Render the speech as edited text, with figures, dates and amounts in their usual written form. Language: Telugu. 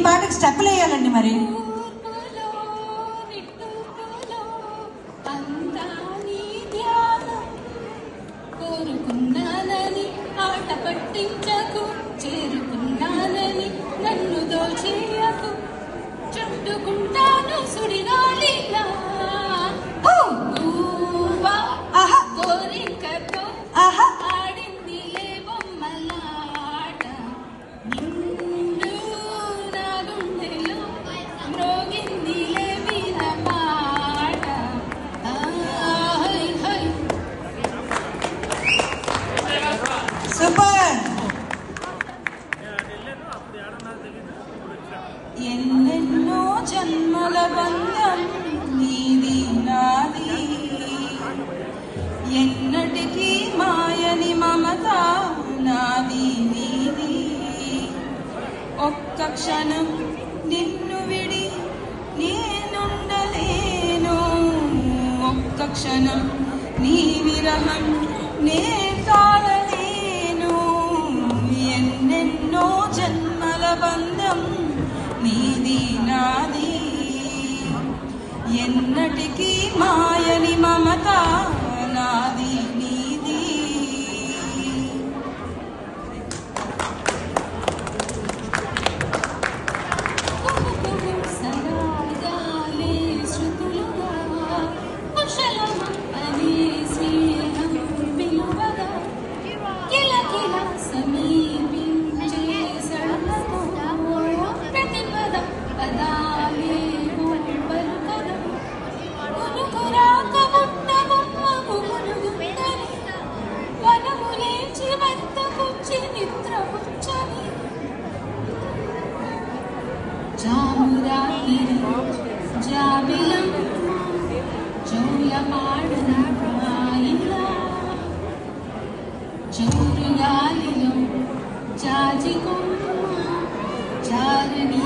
పాటకి స్టెప్పులు వేయాలండి మరి. కోరుకున్నానని ఆట పట్టించకు, చేరుకున్నానని నన్ను దోచేయకు, చుట్టుకుంటాను సుడిగాలిలా కోరికతో ఆడింది ఏ బొమ్మలాట, నిండు నా గుండెలో మ్రోగింది ఏ వీణ పాట. సూపర్. ఎన్నెన్నో జన్మల బంధం నీది నాది, ఎన్నటికీ మాయని మమత నాది నీది. ఒక్క క్షణం నిన్ను విడి నేనుండలేను, ఒక్క క్షణం నీ విరహం నే తాళలేను. ఎన్నెన్నో జన్మల బంధం నీది నాది, ఎన్నటికీ మాయని మమత నాది నీది. సరాగాలే శృతులుగా కుశలమని స్నేహం పిలువగా, కిలకిల సమీపించే సడలతో ప్రతిపద పదాలే పలుకగా, కొనుకురాక బుట్ట బొమ్మకు మునుగుందని వనము లేచి వద్దకొచ్చి నిద్రపుచ్చని, జామురాత్రి జాబిలం జోలపాడన రాయిలా, జోరుగాలిలో జాజికొమ్మ జారని